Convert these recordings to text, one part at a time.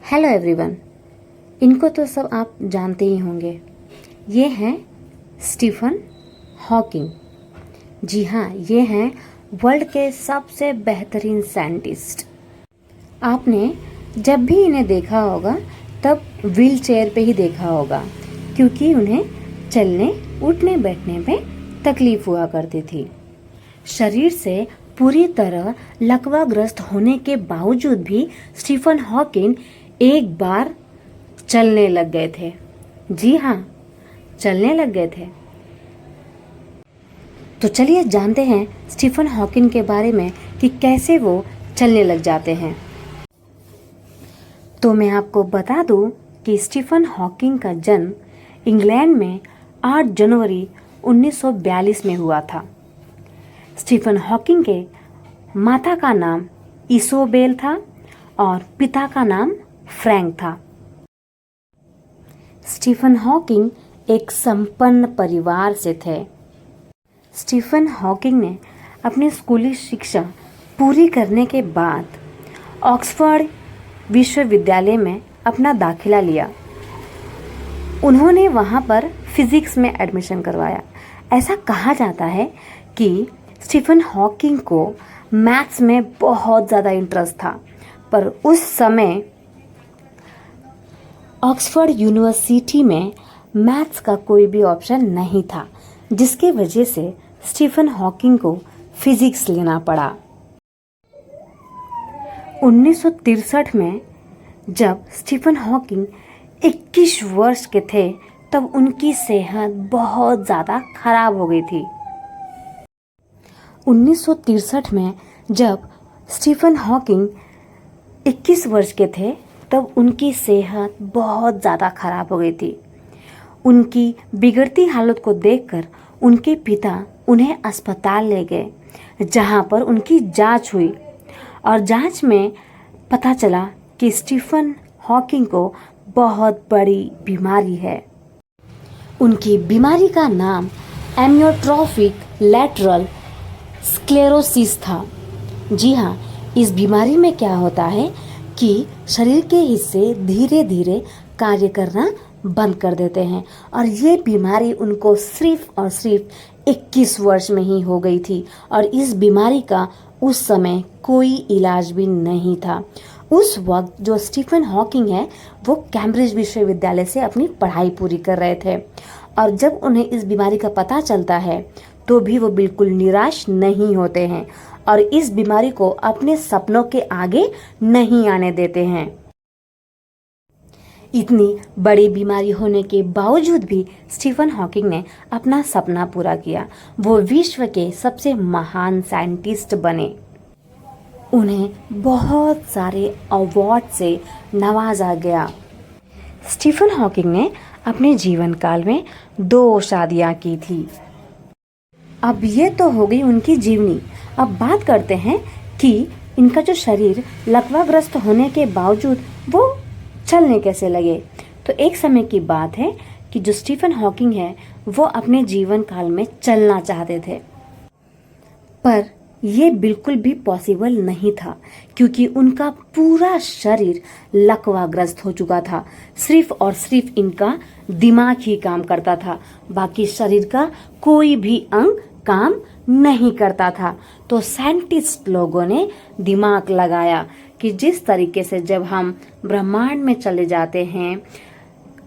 Hello everyone. इनको तो सब आप जानते ही होंगे। ये हैं स्टीफन हॉकिंग। जी हाँ, ये हैं वर्ल्ड के सबसे बेहतरीन साइंटिस्ट। आपने जब भी इन्हें देखा होगा तब व्हील चेयर पे ही देखा होगा, क्योंकि उन्हें चलने उठने बैठने में तकलीफ हुआ करती थी। शरीर से पूरी तरह लकवाग्रस्त होने के बावजूद भी स्टीफन हॉकिंग एक बार चलने लग गए थे। जी हाँ, चलने लग गए थे। तो चलिए जानते हैं स्टीफन हॉकिंग के बारे में कि कैसे वो चलने लग जाते हैं। तो मैं आपको बता दूं कि स्टीफन हॉकिंग का जन्म इंग्लैंड में 8 जनवरी 1942 में हुआ था। स्टीफन हॉकिंग के माता का नाम इसोबेल था और पिता का नाम फ्रैंक था। स्टीफन हॉकिंग एक संपन्न परिवार से थे। स्टीफन हॉकिंग ने अपनी स्कूली शिक्षा पूरी करने के बाद ऑक्सफोर्ड विश्वविद्यालय में अपना दाखिला लिया। उन्होंने वहां पर फिजिक्स में एडमिशन करवाया। ऐसा कहा जाता है कि स्टीफन हॉकिंग को मैथ्स में बहुत ज़्यादा इंटरेस्ट था, पर उस समय ऑक्सफोर्ड यूनिवर्सिटी में मैथ्स का कोई भी ऑप्शन नहीं था, जिसके वजह से स्टीफन हॉकिंग को फिजिक्स लेना पड़ा। 1963 में जब स्टीफन हॉकिंग 21 वर्ष के थे तब उनकी सेहत बहुत ज़्यादा खराब हो गई थी। 1963 में जब स्टीफन हॉकिंग 21 वर्ष के थे तब उनकी सेहत बहुत ज़्यादा खराब हो गई थी। उनकी बिगड़ती हालत को देखकर उनके पिता उन्हें अस्पताल ले गए, जहां पर उनकी जांच हुई और जांच में पता चला कि स्टीफन हॉकिंग को बहुत बड़ी बीमारी है। उनकी बीमारी का नाम एमियोट्रोफिक लैटरल स्क्लेरोसिस था। जी हाँ, इस बीमारी में क्या होता है कि शरीर के हिस्से धीरे धीरे कार्य करना बंद कर देते हैं और ये बीमारी उनको सिर्फ और सिर्फ 21 वर्ष में ही हो गई थी और इस बीमारी का उस समय कोई इलाज भी नहीं था। उस वक्त जो स्टीफन हॉकिंग है वो कैम्ब्रिज विश्वविद्यालय से अपनी पढ़ाई पूरी कर रहे थे और जब उन्हें इस बीमारी का पता चलता है तो भी वो बिल्कुल निराश नहीं होते हैं और इस बीमारी को अपने सपनों के आगे नहीं आने देते हैं। इतनी बड़ी बीमारी होने के बावजूद भी स्टीफन हॉकिंग ने अपना सपना पूरा किया। वो विश्व के सबसे महान साइंटिस्ट बने। उन्हें बहुत सारे अवार्ड से नवाजा गया। स्टीफन हॉकिंग ने अपने जीवन काल में 2 शादियां की थी। अब ये तो हो गई उनकी जीवनी। अब बात करते हैं कि इनका जो शरीर लकवाग्रस्त होने के बावजूद वो चलने कैसे लगे। तो एक समय की बात है कि जो स्टीफन हॉकिंग है वो अपने जीवन काल में चलना चाहते थे, पर ये बिल्कुल भी पॉसिबल नहीं था क्योंकि उनका पूरा शरीर लकवाग्रस्त हो चुका था। सिर्फ और सिर्फ इनका दिमाग ही काम करता था, बाकी शरीर का कोई भी अंग काम नहीं करता था। तो साइंटिस्ट लोगों ने दिमाग लगाया कि जिस तरीके से जब हम ब्रह्मांड में चले जाते हैं,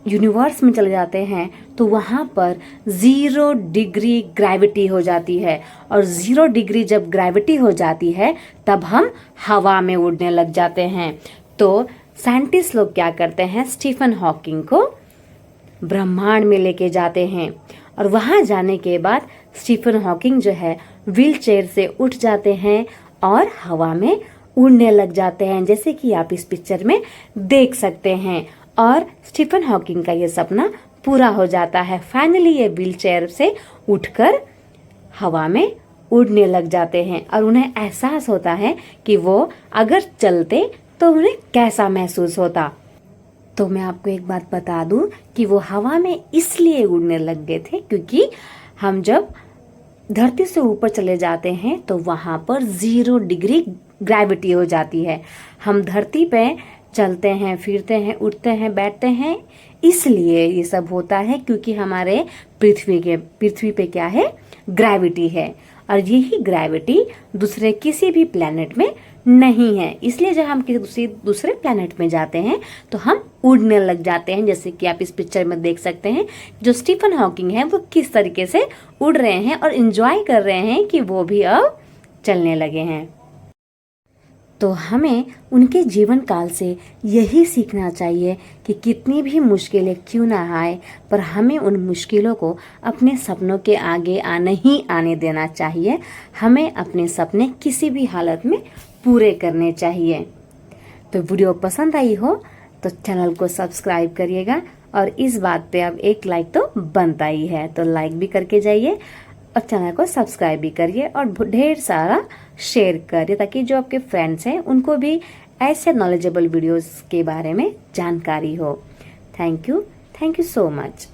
यूनिवर्स में चले जाते हैं, तो वहाँ पर 0 डिग्री ग्रेविटी हो जाती है और 0 डिग्री जब ग्रेविटी हो जाती है तब हम हवा में उड़ने लग जाते हैं। तो साइंटिस्ट लोग क्या करते हैं, स्टीफन हॉकिंग को ब्रह्मांड में लेके जाते हैं और वहाँ जाने के बाद स्टीफन हॉकिंग जो है व्हील चेयर से उठ जाते हैं और हवा में उड़ने लग जाते हैं, जैसे कि आप इस पिक्चर में देख सकते हैं। और स्टीफन हॉकिंग का ये सपना पूरा हो जाता है। फाइनली ये व्हील चेयर से उठकर हवा में उड़ने लग जाते हैं और उन्हें एहसास होता है कि वो अगर चलते तो उन्हें कैसा महसूस होता। तो मैं आपको एक बात बता दूं कि वो हवा में इसलिए उड़ने लग गए थे क्योंकि हम जब धरती से ऊपर चले जाते हैं तो वहां पर 0 डिग्री ग्रेविटी हो जाती है। हम धरती पे चलते हैं, फिरते हैं, उठते हैं, बैठते हैं, इसलिए ये सब होता है क्योंकि हमारे पृथ्वी पे क्या है, ग्रेविटी है। और यही ग्रेविटी दूसरे किसी भी प्लेनेट में नहीं है। इसलिए जब हम किसी दूसरे प्लेनेट में जाते हैं तो हम उड़ने लग जाते हैं। जैसे कि आप इस पिक्चर में देख सकते हैं, जो स्टीफन हॉकिंग है वो किस तरीके से उड़ रहे हैं और एंजॉय कर रहे हैं कि वो भी अब चलने लगे हैं। तो हमें उनके जीवन काल से यही सीखना चाहिए कि कितनी भी मुश्किलें क्यों ना आए, पर हमें उन मुश्किलों को अपने सपनों के आगे नहीं आने देना चाहिए। हमें अपने सपने किसी भी हालत में पूरे करने चाहिए। तो वीडियो पसंद आई हो तो चैनल को सब्सक्राइब करिएगा, और इस बात पे अब एक लाइक तो बनता ही है, तो लाइक भी करके जाइए और चैनल को सब्सक्राइब भी करिए और ढेर सारा शेयर करिए, ताकि जो आपके फ्रेंड्स हैं उनको भी ऐसे नॉलेजेबल वीडियोस के बारे में जानकारी हो। Thank you so much.